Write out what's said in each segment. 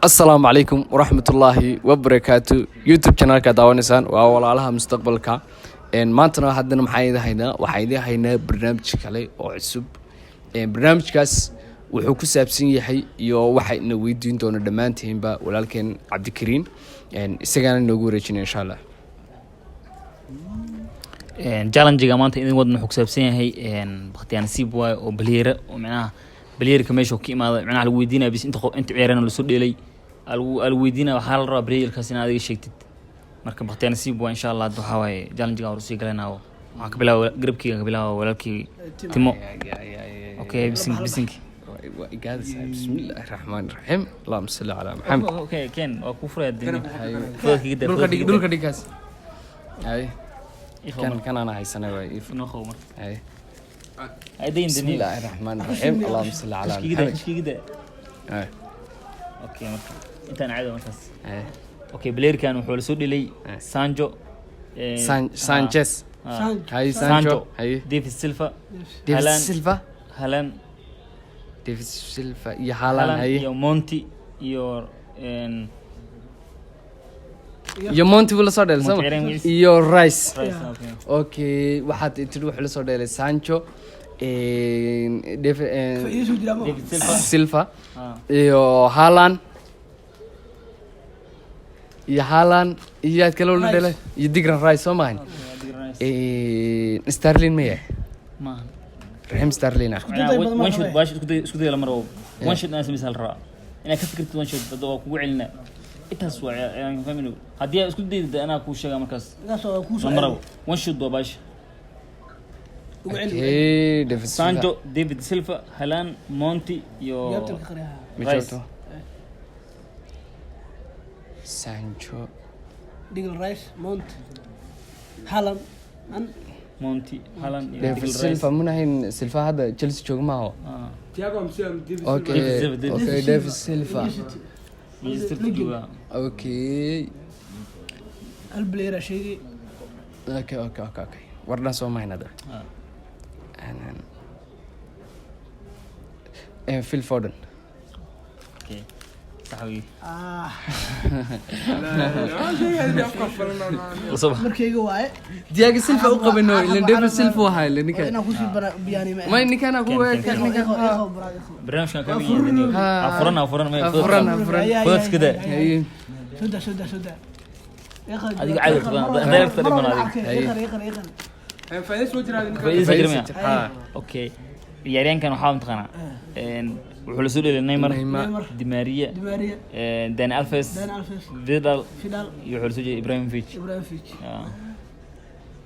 السلام عليكم ورحمة الله وبركاته يوتيوب channel ka daawaneysaan waa walaalaha mustaqbalka maantana haddana waxaan haynaa barnaamij kale oo cusub barnaamijkaas wuxuu ku saabsan yahay iyo waxa ina weydiin doona dhamaantiinba walaalkeen Cabdikariin isagana noogu wareejinay insha Allah challenge-ga maanta idin wadna wuxuu ku saabsan yahay baqtiyaan siib waay oo baleera oo macnaha baleerka meesha ka imaado macnaha lagu weydiinaa bis inta ciyaarana la soo dheelay al weydiinaa waxa la rabaa baleerkaas in aad iga sheegtid marka baqtiyaan siib waa insha Allah waxa waay challenge-ga oo sii galanaa waxa ka bilaabo garabkiga ka bilaabo walaalkii timo okay bisinki بسم الله الرحمن الرحيم اللهم صل على محمد اوكي كان وكفر الدين دولك ديكاس اي كان انا هيسنه واي نخو اي ايدين بسم الله الرحمن الرحيم اللهم صل على محمد كده اي اوكي انت انا عايز مركز اوكي بلير كان وحول سو ديلي سانجو سانشيز هاي سانجو هاي ديفيس سيلفا هالان ديفيس سيلفا يا هالان هاي يا مونتي يور يا مونتي ولا صار سما يور رايس اوكي واحد تروح له صار سانشو سيلفا يو هالان يا هالان يا كلو له يديغران رايس ما ستارلين ميه ما رحم ستارلين وين شوت باش اسكو دي لمرو وين شوت ناس مثال را انا كفكرت وين شوت بدو كوgu celina intaas waa aan fahmino hadii isku daydo ana ku sheega markaas lmaro وين شوت باش اوكي سانجو ديفيد سيلفا هالان مونتي يو ميجوتو سانجو ديغل رايس مونت هالان مونتي هالان ديفيد سيلفا من هين سيلفا هذا تشيلسي جوج معه تياغو مسيام ديفيد اوكي ديفيد سيلفا اوكي اوكي البليرا شيء اوكي ورنا سو ما هنا ده انا فيل فودن اوكي صحوي markayga waaye diyaga silfa u qabano ila David Silva waxa la ninka inaan ku sii biyaani ma ninka ana ku ninka برنامج كان كمية عفرنا ما فوت كده سودا هذيك عادي غير ترى من هذيك فايز وجرا فايز اوكي يارين كانوا حاول تقنا وحول سوري نيمار دي ماريا دان الفيس فيدال يحول سوري ابراهيموفيتش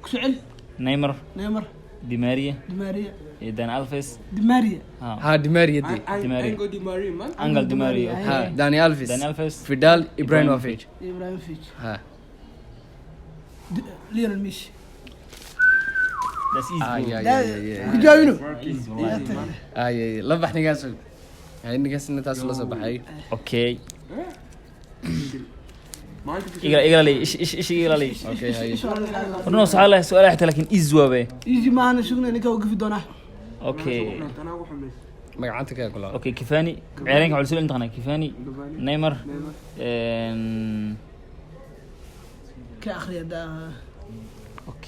كسعل نيمار دي ماريا دان الفيس دي ماريا دي ماريا انجل دي ماريا ها داني الفيس فيدال ابراهيموفيتش ها ليونيل ميسي That's easy. كجاينو اي لبحني قاسو هاي نقاس ان تاس لا صباحي اوكي اقرا لي ايش اقرا لي اوكي هاي ورنا سؤال حتى لكن ايزوابه ايزي ما انا شغلنا نكا وقف دونا اوكي مقعنتك يا كلها اوكي كيفاني عيرينك على سؤال انت كيفاني نيمار كاخري دا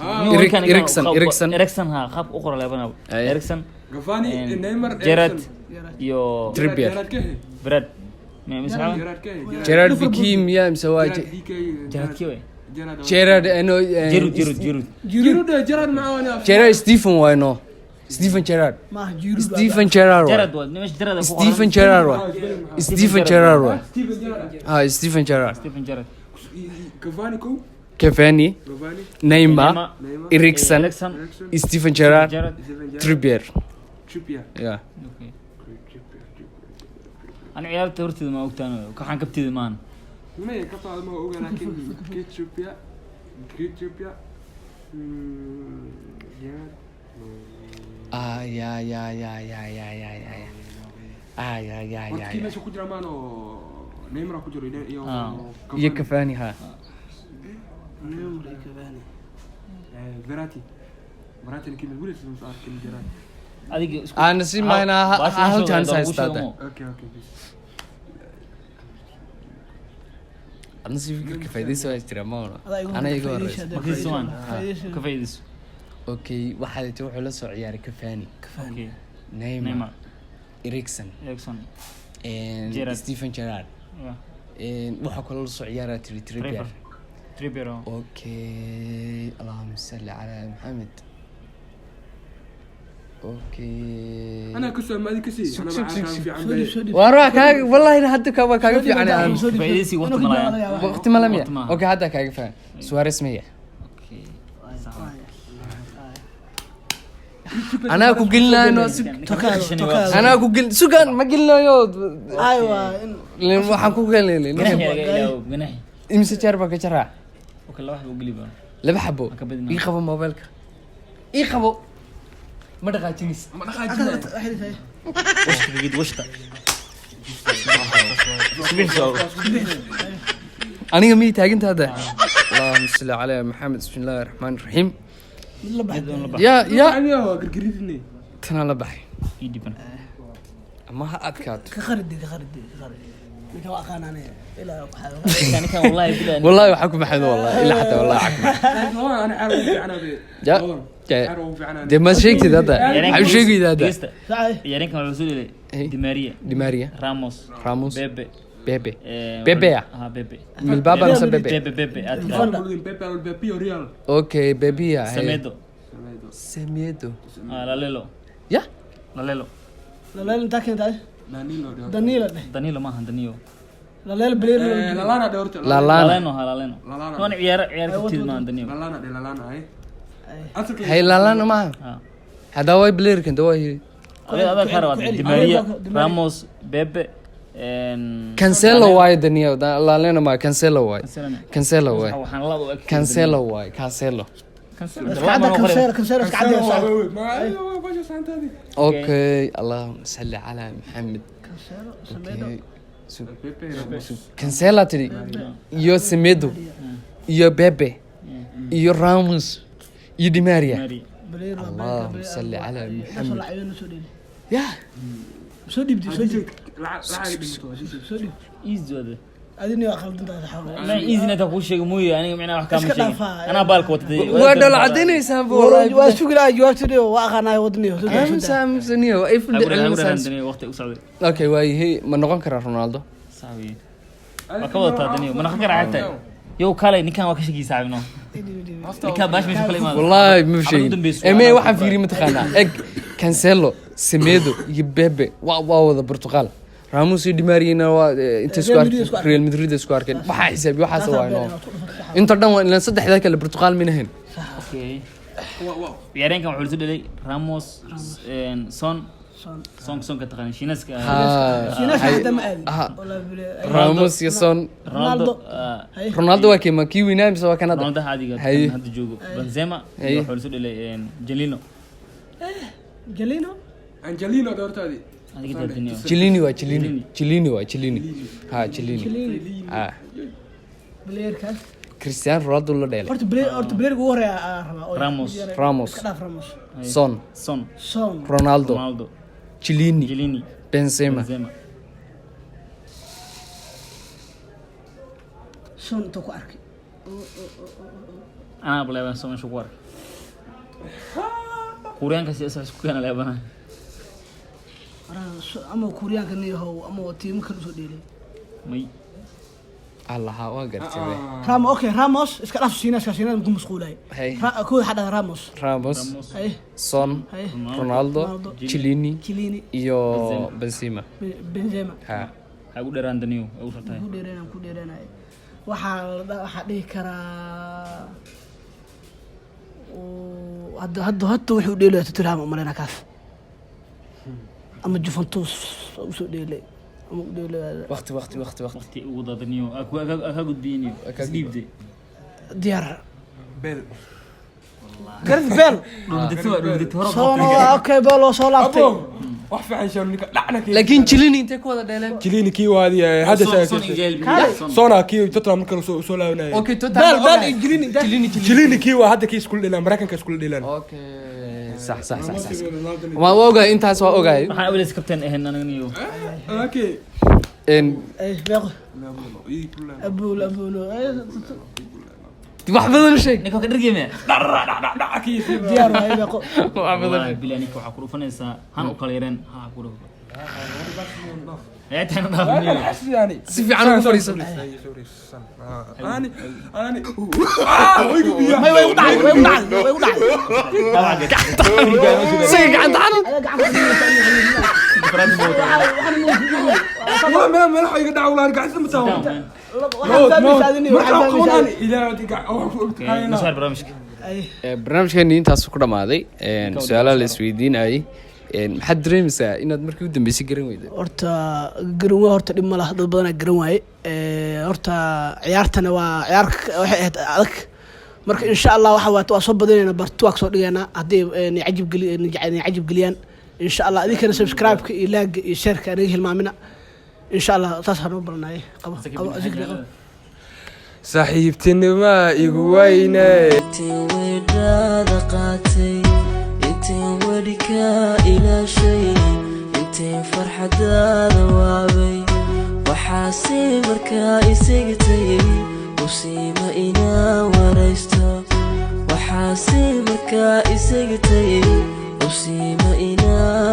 إريكسن ها خاب أخرى لابنا إريكسن غفاني نيمار جيرارد يو تريبير براد ما مسمعه جيرارد فيكيم يا مسواي جيرارد كيوي جيرارد انه جيرارد معانا جيرارد ستيفن وينو ستيفن جيرارد ما جيرو ستيفن جيرارد جيرارد مش جيرارد ستيفن جيرارد كيفاني نيمار إريكسن ستيفن جيرارد تريبير يا أنا عيال تورتي ما وقتنا كحن كبتي مان ما كفى ما هو لكن كيتشوبيا يا كيف شو كجرا مانو نيمار كجرا يكفاني ها فيراتي كيف يقول اسمه صار كل جرات هذيك أنا سي ما أنا هل chance هستاده اوكي adna si fikirka faa'iidaysa waa jira ma ona Adaa igu ana iga faa'iidaysa, horeysa dee Markiis waan. faa'iidaysa. ka faa'iidayso okay waxaa jirta wuxuu la soo ciyaaray Cavani okay Neymar Neymar Eriksen Erikson and Gerrard. Steven Gerrard waxaa kaloo la soo ciyaaraa Trippier Trippier okay اللهم صل على محمد okay أنا كسر ما أدري كسي أنا شوف، ما شوف، أعرف شوف. في عم Soo dhiib, soo dhiib. والله كاغ والله حتى كاغ في Soo عن dhiib, soo dhiib. faa'iidaysi waqti Inuu ma ku lahayn. jeclayaa, وقت ما لم وقت ما. اوكي هذا كاغ فاهم سواريز مية okay انا اكو قلنا انه انا اكو قل سكان ما قلنا يو Aywa, in لين waxaan ku galnay ganaxi imse jarba ka jaraa okay la wax u galiba laba xabo Ka badinaa. ii qabo mobilka ii qabo ma dhaqaajinis ما أخاجنا washta gid washta sibixso aniga mii taaginta hadda اللهم صل على محمد بسم الله الرحمن الرحيم mid la baxday. يا أنا هو قرقريدني tana la baxay idiban ama ha adkaato Ka kharidi, ka kharidi, ka kharidi. Ninka waa aqaan aniga. Ilaa waxaa- yani kan wallahi bilan والله waxaa ku maxay والله ila حتى والله عكما هو أنا عارف في عنا ذي يا عارف في عنا de ma sheegtid hadda waxaan sheegayda hadda Saacay. yani kan wuxuu soo Hey. Di Maria Di Maria Ramos Ramos Bebe Bebe Bebe ya Bebe من بابا نفسه بيبي Bebe Fonda. بيبي أو بيبي ريال اوكي بيبي يا Semedo سميدو Lalelo يا Lalelo Laleel intaa keentay? نانيلو Danilo dheh. Danilo maahan Danilo Laleel Blair. لالانا دورت لا لا Laleno Laleno Lalana. wan ciyaar katiid maahan Danilo لالانا دي لالانا هاي أصلك هي لا لا ما هذا واي بلير كنت واي ada kara wad Di Maria Ramos Bebe كانسيلو واي دنيا لا لا ما كانسيلو واي كانسيلو واي waxaan la u eg كانسيلو واي كانسيلو Iska cadda kanseer, kanseer iska cadda yaa socda. ما أيوة باجي سانتا دي اوكي اللهم صل على محمد Kanseero, Semedo. اوكي بيبي كانسيلا تري يو سميدو يو بيبي يو راموس يو دي ماريا Blair waa اللهم Blair. صل على Soo محمد lacayo soo dhiib. يا Soo dhiibtay, soo dhiib. لعب Soo dhiib. easy wada Adina waa khaldantahay xawaa. ma easy na ta ku sheego mooyee aniga macna wax kama Iska sheegin dhaafaa. ana baalka watay waa dhal cadaynaysaa Waa والله sugi lahaa jawaabtidii waa aqaanayo wadniyo. Soo dhiib, soo dhiib. امس سنيو اي abur فل Danilo waqti u socday اوكي واي هي ما نقون كرا رونالدو saawi waa ka wadataa Danilo mana ka raacay yow kale ninkan waa ka shaqii saabino ninkan baash meesha kala imaado والله ما في عبد شيء الدنبيس. امي waxaan fiiri mataqaana eg cancelo semedo iyo bebe waa wada Portugal Ramos iyo Di Maria waa inta isku arkay Real Madrid isku arkay waxa xisaabi waxa soo waayno inta dhan waa ilaa saddexda kale Portugal minahin okay واو ciyaareenkan wuxuu soo dhalay Ramos Son ka taqaan Shiinaska Shiinaska hadda ma aadin. ha Wallaahi Blair. Ramos iyo Son Ronaldo Hay. Ronaldo waa kii ma kii winaa mise waa kanada Ronaldo hadiga Hay. hadda joogo Benzema Hay. wuxuu soo dhalay Angelino Gelino. أنجلينا دورت هذه adiga dadinyo Chilini waa Chilini waa Chilini ha Chilini ha Blair kaas. Cristiano Ronaldo la dheelay Horta Blair ugu horeeya aan rabaa. oo Ramos. yar- Ramos. Iska dhaaf Ramos. Son Son Son. Ronaldo Ronaldo Chilini Angelini Benzema Benzema Son inta ku arkay. ana baleeban Son shu war Kuuriyaanka si isku kana leebana Ama Kuuriyaanka niyahow ama tiimo kale soo dheelay. may Allah waa gartay Ramos iska dhaaf Shiinaska ku mashquulay. Hay. Kooda xadda Ramos. Ramos Hay. Son Hay. Ronaldo Chilini Chilini. iyo Benzema Benzema. ha ha ugu dheeraan daniyo ay u rabtay Ku dheereenay. Waxaa dhihi karaa hadda wuxuu dheelay Tottenham marina kaas. Ama Juventus u soo dheelay. Ama u dheelay waqti waqti ugu dadaniyo ka gudbiyeen isdhiibday diyaar. بيل Gareth Bale. Son okay Bale oo soo laabtay. أبو واحد عن شو لعنك laakiin Chilini intee ku wada dheeleen جليني كيو هذه هذا شيء صونا كيو تطلع من كل سولا هنا okay Bale Chilini. جليني كيو هذا كيس كل ديلان امريكان كيس كل ديلان okay صح waa ogaay intaas waa ogaay waxaan awlis kabtan ahayn aniga niyo اوكي beeqo abuul wax badan sheeg ninka ka dhargeemaya diyaar waaye beeqo wax badan bilaa ninka waxaa ku dhufanaysaa han u kala yareen ha ku dhufo aytaan dhaafniyo si fiican ugu fariisan way u dhacay say gacan taxan ما حيقدر أولاد قاعد سمتهم مسار برامجك barnaamijkeeni intaas ku dhamaaday su-aalaha la isweydiinayay maxaad dareemaysaa inaad markii u dambeysay garan weyday horta garan waa horta dhib ma laha dad badanaa garan waaye horta ciyaartana waa ciyaar waxay ahayd adag marka insha allah waa soo badanayna bartu waa kasoo dhigaynaa haddii cajib geliyaan insha allah idinkana subscribe-ka iyo laagga iyo sheerka anaga hilmaamina insha allah saas hanoo balanaye qabo zikri qabo saaxiibtinima igu weyne intiin weydhaada qaatay intiin wedhika ilaashay intiin farxadaada waabay waxaase markaa isagtay usiima inaa waraysto waxaase markaa isagtay usiima inaa